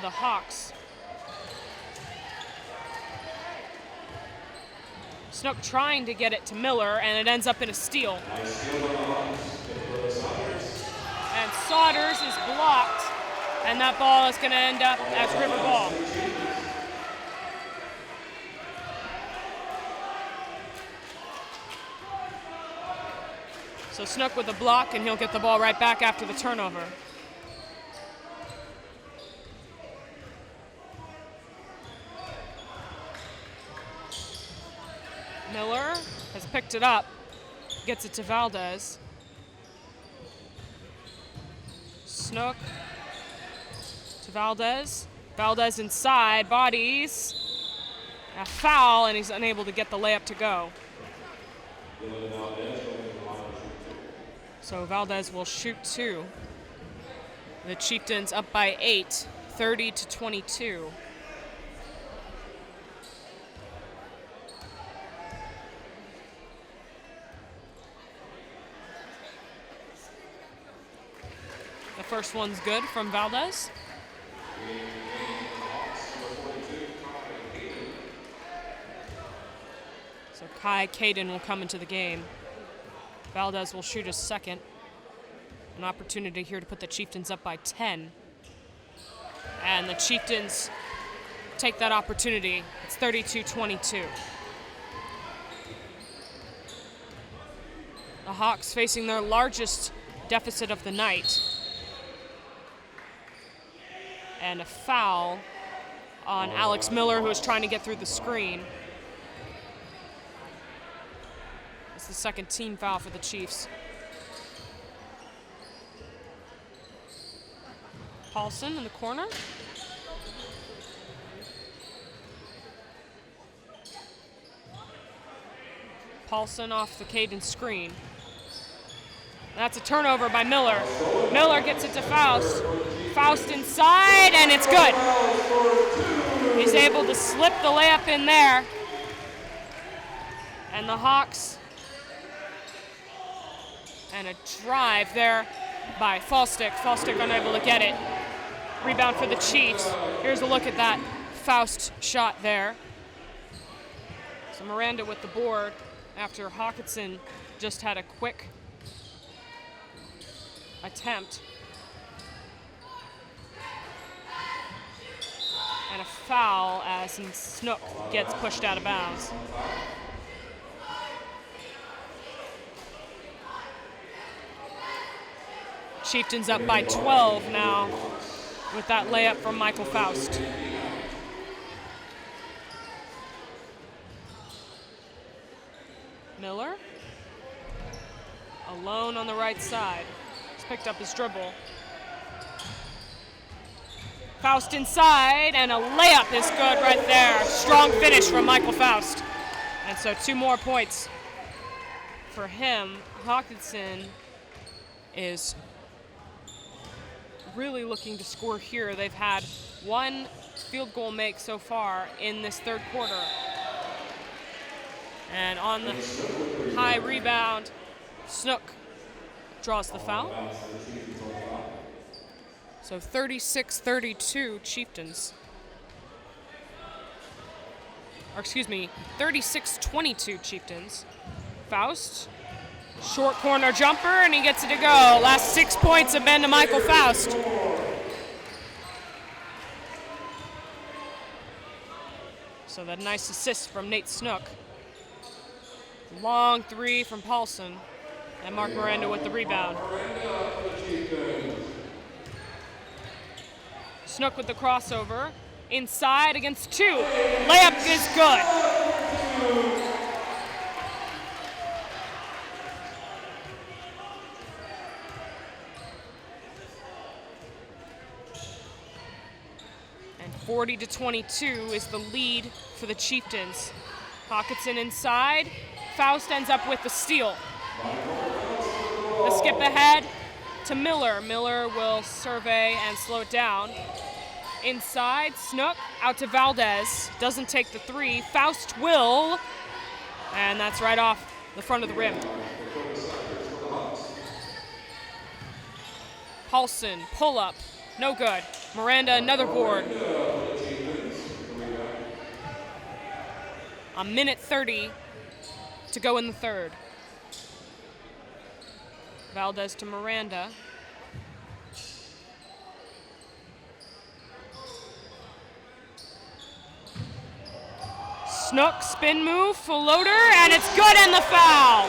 the Hawks. Snook trying to get it to Miller, and it ends up in a steal. And Saunders is blocked, and that ball is going to end up as River ball. So Snook with a block, and he'll get the ball right back after the turnover. Miller has picked it up, gets it to Valdez. Snook to Valdez. Valdez inside, bodies. A foul, and he's unable to get the layup to go. So Valdez will shoot 2. The Chieftains up by 8, 30-22. The first one's good from Valdez. So Kai Caden will come into the game. Valdez will shoot a second. An opportunity here to put the Chieftains up by 10. And the Chieftains take that opportunity. It's 32-22. The Hawks facing their largest deficit of the night. And a foul on Alex Miller, who is trying to get through the screen. It's the second team foul for the Chiefs. Paulson in the corner. Paulson off the Caden screen. That's a turnover by Miller. Miller gets it to Faust. Faust inside, and it's good. He's able to slip the layup in there. And the Hawks, and a drive there by Falstick. Falstick unable to get it. Rebound for the Chiefs. Here's a look at that Faust shot there. So Miranda with the board after Hockinson just had a quick attempt. And a foul as Snook gets pushed out of bounds. Chieftains up by 12 now with that layup from Michael Faust. Miller, alone on the right side. He's picked up his dribble. Faust inside, and a layup is good right there. Strong finish from Michael Faust. And so 2 more points for him. Hockinson is really looking to score here. They've had 1 field goal make so far in this third quarter. And on the high rebound, Snook draws the foul. So 36-32 Chieftains. Or excuse me, 36-22 Chieftains. Faust, short corner jumper, and he gets it to go. Last 6 points have been to Michael Faust. So that nice assist from Nate Snook. Long 3 from Paulson, and Mark Miranda with the rebound. Snook with the crossover, inside against 2. Layup is good. And 40-22 is the lead for the Chieftains. Hockinson inside. Faust ends up with the steal. The skip ahead to Miller. Miller will survey and slow it down. Inside, Snook out to Valdez. Doesn't take the 3. Faust will. And that's right off the front of the rim. Paulson, pull up. No good. Miranda, another board. A minute 30 to go in the third. Valdez to Miranda. Snook, spin move, floater, and it's good, and the foul.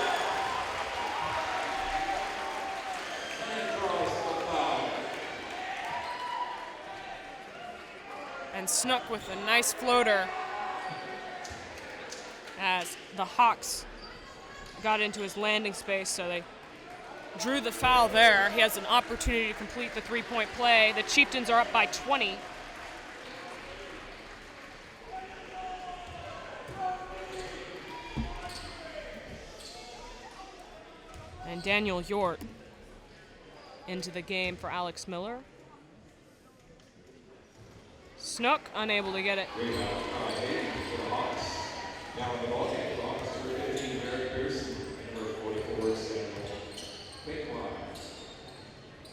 And Snook with a nice floater as the Hawks got into his landing space, so they drew the foul there. He has an opportunity to complete the three-point play. The Chieftains are up by 20. And Daniel Yort into the game for Alex Miller. Snook unable to get it. Now in the ball game, Hawks number 15, Barry Pearson, number 44, Samuel Pinkline.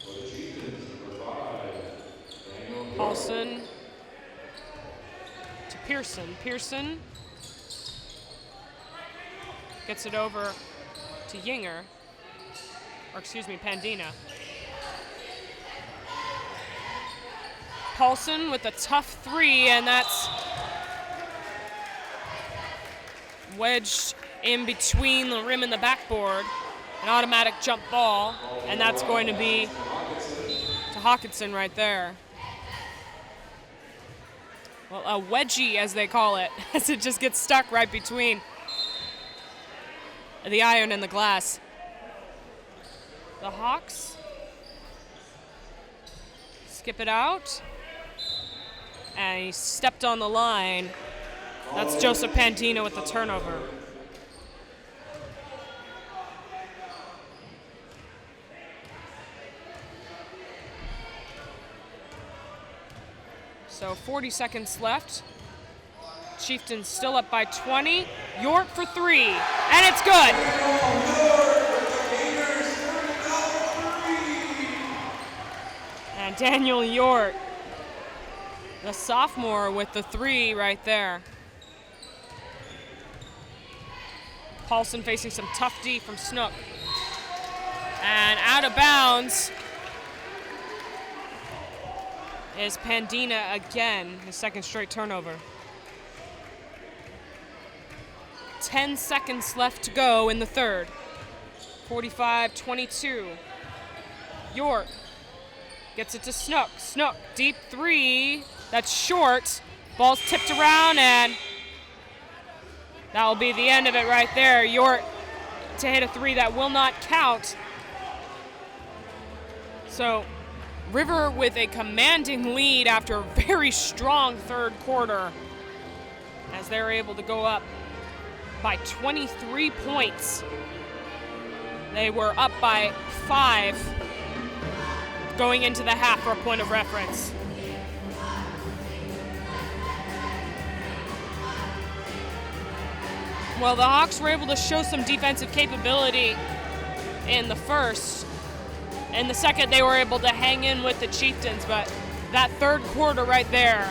For the Chieftains, number 5, Daniel Paulson to Pearson. Pearson gets it over to Yinger, or excuse me, Pandina. Paulson with a tough three, and that's wedged in between the rim and the backboard. An automatic jump ball, and that's going to be to Hockinson right there. Well, a wedgie, as they call it, as it just gets stuck right between the iron and the glass. The Hawks skip it out, and he stepped on the line. That's Joseph Pandina with the turnover. So 40 seconds left. Chieftains still up by 20. York for three, and it's good. And Daniel York, the sophomore, with the three right there. Paulson facing some tough D from Snook. And out of bounds is Pandina again, his second straight turnover. 10 seconds left to go in the third. 45-22. York gets it to Snook. Snook, deep three. That's short. Ball's tipped around, and that will be the end of it right there. York to hit a three that will not count. So River with a commanding lead after a very strong third quarter, as they're able to go up by 23 points. They were up by 5 going into the half, for a point of reference. Well, the Hawks were able to show some defensive capability in the first. In the second, they were able to hang in with the Chieftains, but that third quarter right there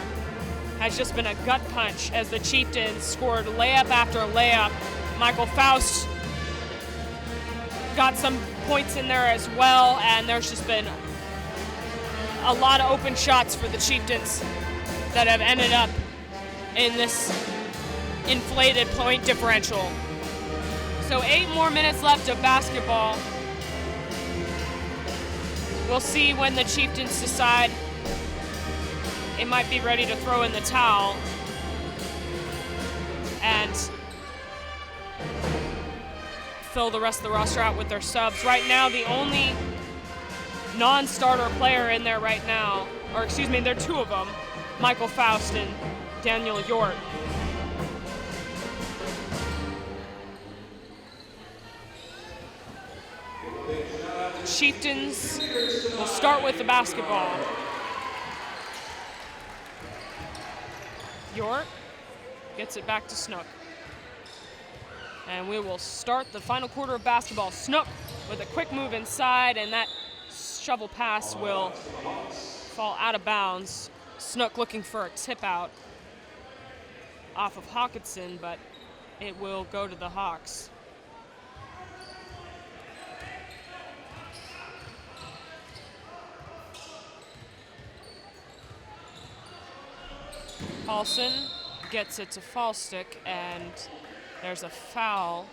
has just been a gut punch as the Chieftains scored layup after layup. Michael Faust got some points in there as well, and there's just been a lot of open shots for the Chieftains that have ended up in this inflated point differential. So 8 more minutes left of basketball. We'll see when the Chieftains decide it might be ready to throw in the towel and fill the rest of the roster out with their subs. Right now, the only non-starter player in there right now, or excuse me, there are 2 of them, Michael Faust and Daniel York. Chieftains will start with the basketball. York gets it back to Snook. And we will start the final quarter of basketball. Snook with a quick move inside, and that shovel pass will fall out of bounds. Snook looking for a tip out off of Hockinson, but it will go to the Hawks. Paulson gets it to Fallstick, and there's a foul.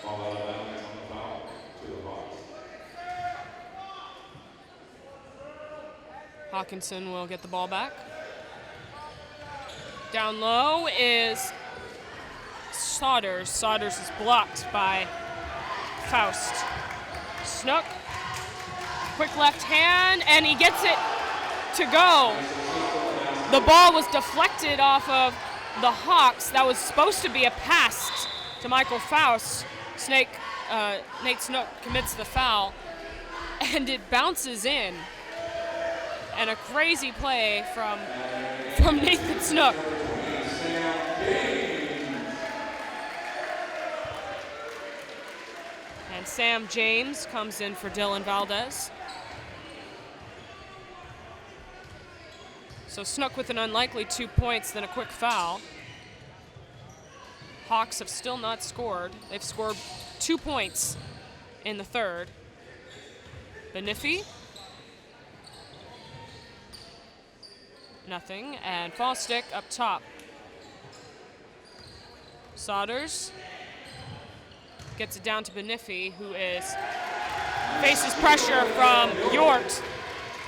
Ball out of bounds on the foul to the Hawks. Hockinson will get the ball back. Down low is Saunders. Saunders is blocked by Faust. Snook, quick left hand, and he gets it to go. The ball was deflected off of the Hawks. That was supposed to be a pass to Michael Faust. Nate Snook commits the foul, and it bounces in. And a crazy play from Nathan Snook. And Sam James comes in for Dylan Valdez. So Snook with an unlikely 2 points, then a quick foul. Hawks have still not scored. They've scored 2 points in the third. Beniffy. Nothing. And Fallstick up top. Saunders gets it down to Beniffy, who faces pressure from Yort.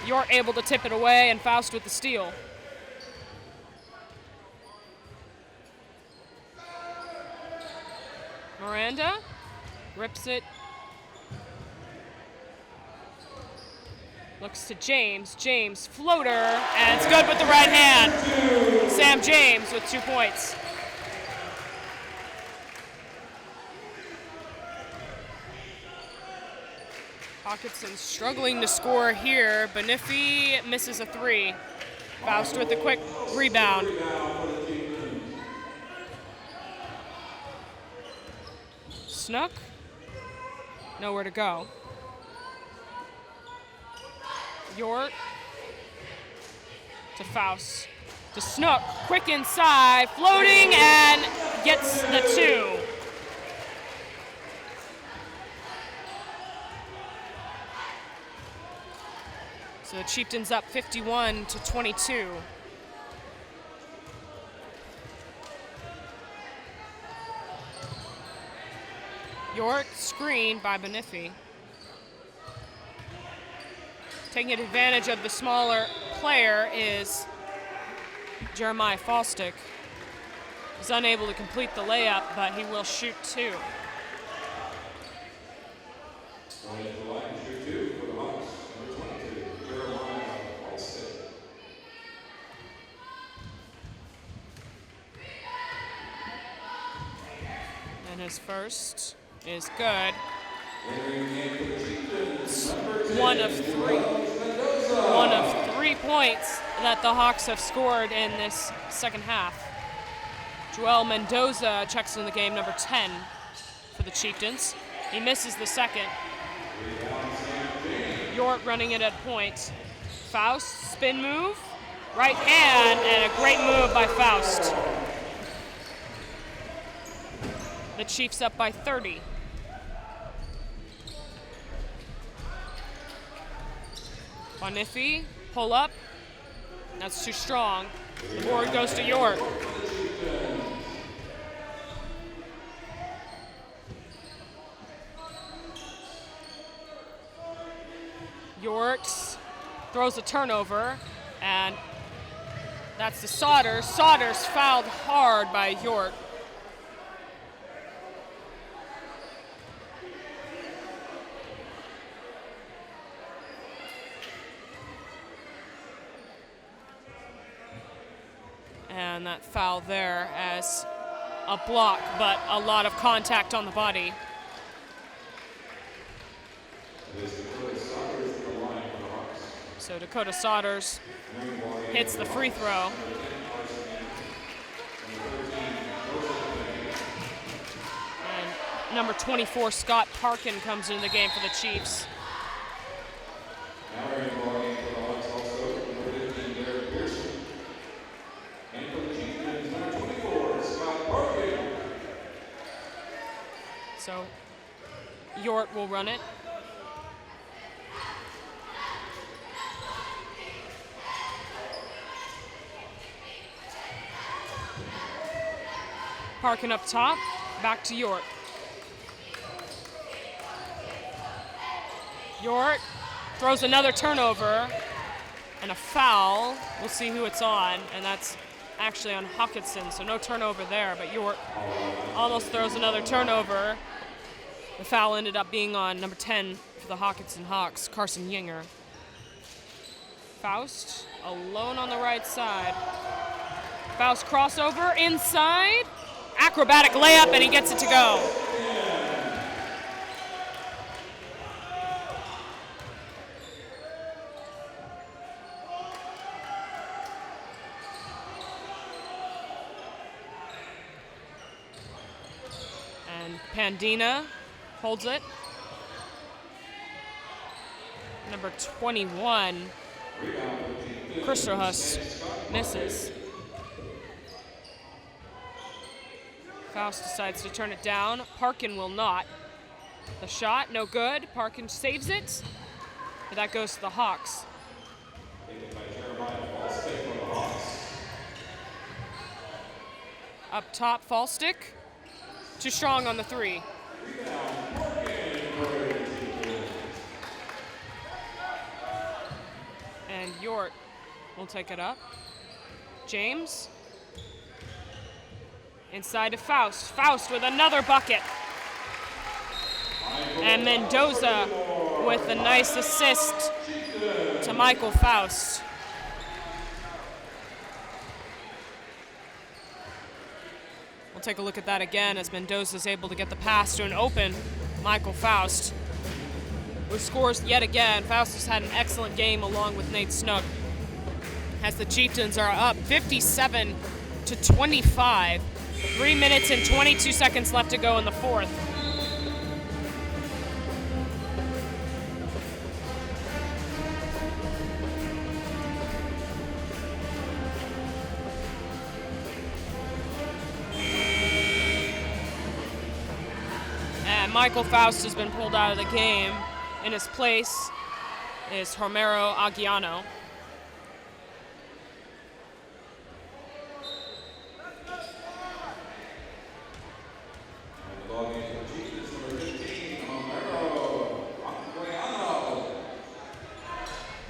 Yort able to tip it away, and Faust with the steal. Miranda rips it. Looks to James. James, floater, and it's good with the right hand. Sam James with 2 points. Hockinson struggling to score here. Beniffy misses a 3. Faust with a quick rebound. Snook, nowhere to go. Yort to Faust to Snook, quick inside, floating, and gets the 2. So the Chieftains up 51-22. Yort screened by Beniffy. Taking advantage of the smaller player is Jeremiah Fallstick. He's unable to complete the layup, but he will shoot 2. Going to the line to shoot 2 for the Hawks, number 22, Jeremiah Fallstick. And his first is good. Entering the game for the Chieftains, number 10, One of 3. Mendoza. One of 3 points that the Hawks have scored in this second half. Joel Mendoza checks in the game, number 10 for the Chieftains. He misses the second. Yort running it at point. Faust, spin move, right hand, and a great move by Faust. The Chiefs up by 30. Boniffy, pull up. That's too strong. The board goes to Yort. Yort throws a turnover, and that's to Saunders. Saunders fouled hard by Yort. And that foul there as a block, but a lot of contact on the body. So Dakota Saunders hits the free throw. And number 24, Scott Parkin, comes into the game for the Chiefs. Yort will run it. Parkin up top, back to Yort. Yort throws another turnover and a foul. We'll see who it's on, and that's actually on Hockinson, so no turnover there, but Yort almost throws another turnover. The foul ended up being on number 10 for the Hockinson Hawks, Carson Yinger. Faust alone on the right side. Faust crossover inside. Acrobatic layup, and he gets it to go. And Pandina holds it. Number 21, Christohus misses. Faust decides to turn it down. Parkin will not. The shot, no good. Parkin saves it, but that goes to the Hawks. Up top, Fallstick. Too strong on the three. And Yort will take it up. James. Inside to Faust. Faust with another bucket. And Mendoza with a nice assist to Michael Faust. We'll take a look at that again as Mendoza is able to get the pass to an open Michael Faust, who scores yet again. Faust has had an excellent game along with Nate Snook, as the Chieftains are up 57-25. 3 minutes and 22 seconds left to go in the fourth. And Michael Faust has been pulled out of the game. In his place is Homero Aguiano.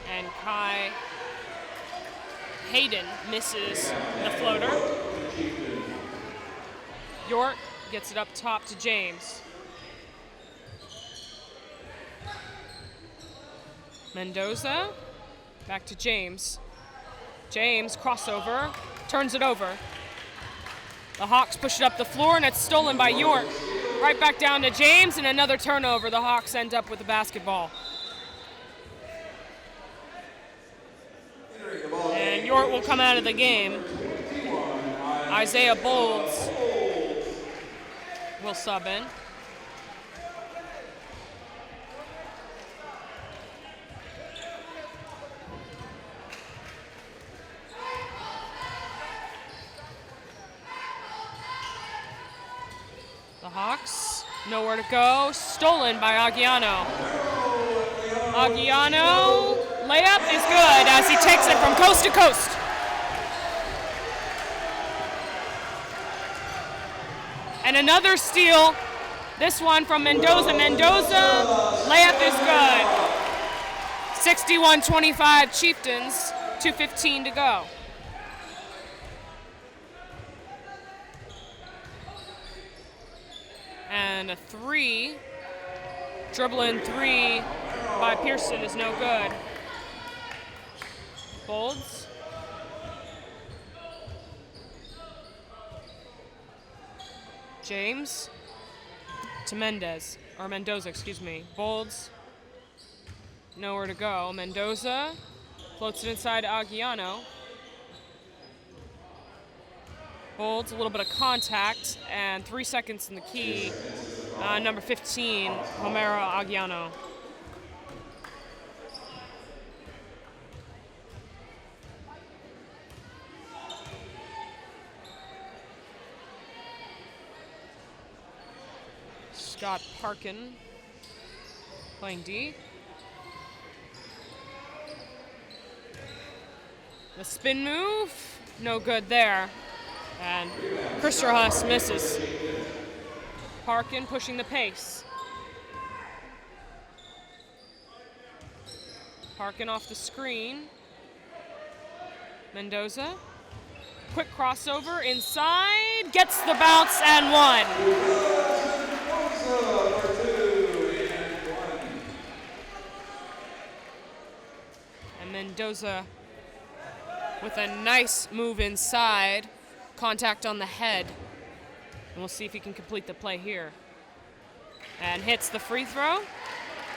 And Kai Hayden misses the floater. Yort gets it up top to James. Mendoza, back to James. James, crossover, turns it over. The Hawks push it up the floor, and it's stolen by Yort. Right back down to James, and another turnover. The Hawks end up with the basketball. And Yort will come out of the game. Isaiah Bowles will sub in. The Hawks, nowhere to go. Stolen by Aguiano. Aguiano, layup is good as he takes it from coast to coast. And another steal, this one from Mendoza. Mendoza, layup is good. 61-25 Chieftains, 2:15 to go. And a three, dribbling three by Pearson is no good. Bolds. James to Mendoza, excuse me. Bolds, nowhere to go. Mendoza floats it inside to Aguiano. Bolds, a little bit of contact, and 3 seconds in the key. Number 15, Homero Aguiano. Scott Parkin playing D. The spin move, no good there. And Krister Huss misses. Parkin pushing the pace. Parkin off the screen. Mendoza. Quick crossover inside, gets the bounce and one. And Mendoza with a nice move inside, contact on the head. And we'll see if he can complete the play here. And hits the free throw.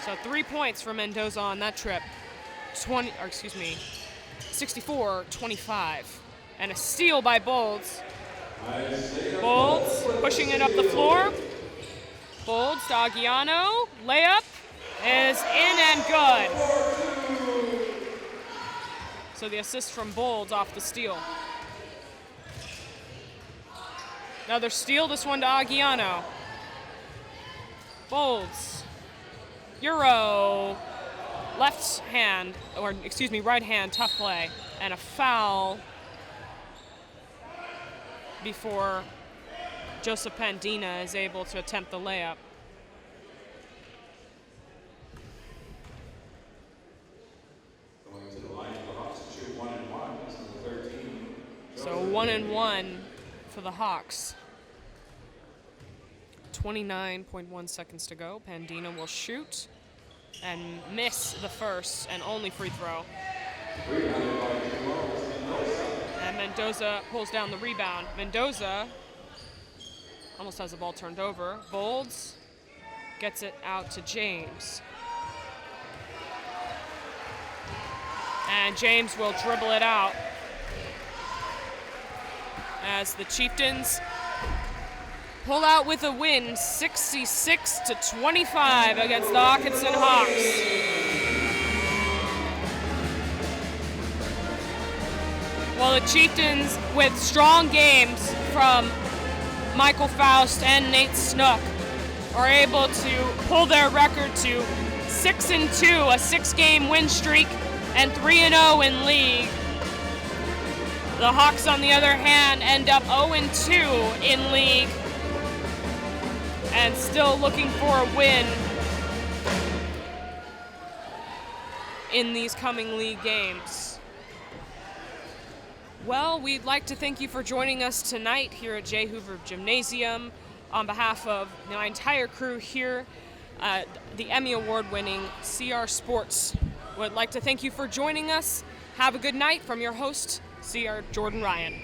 So 3 points for Mendoza on that trip. 64-25. And a steal by Bolds. Bolds pushing it up the floor. Bolds to Aguiano. Layup is in and good. So the assist from Bolds off the steal. Another steal, this one to Aguiano. Bolds. Euro. Left hand, or excuse me, right hand, tough play. And a foul before Joseph Pandina is able to attempt the layup. Going to the line for the Hawks to shoot 1 and 1. That's number 13. So 1 and 1 for the Hawks. 29.1 seconds to go. Pandina will shoot and miss the first and only free throw. And Mendoza pulls down the rebound. Mendoza almost has the ball turned over. Bolds gets it out to James. And James will dribble it out as the Chieftains pull out with a win, 66-25 against the Hockinson Hawks. Well, the Chieftains, with strong games from Michael Faust and Nate Snook, are able to pull their record to 6-2, a 6-game win streak, and 3-0 in league. The Hawks, on the other hand, end up 0-2 in league and still looking for a win in these coming league games. Well, we'd like to thank you for joining us tonight here at J. Hoover Gymnasium. On behalf of my entire crew here at the Emmy Award-winning CR Sports, would like to thank you for joining us. Have a good night from your host, CR Jordan Ryan.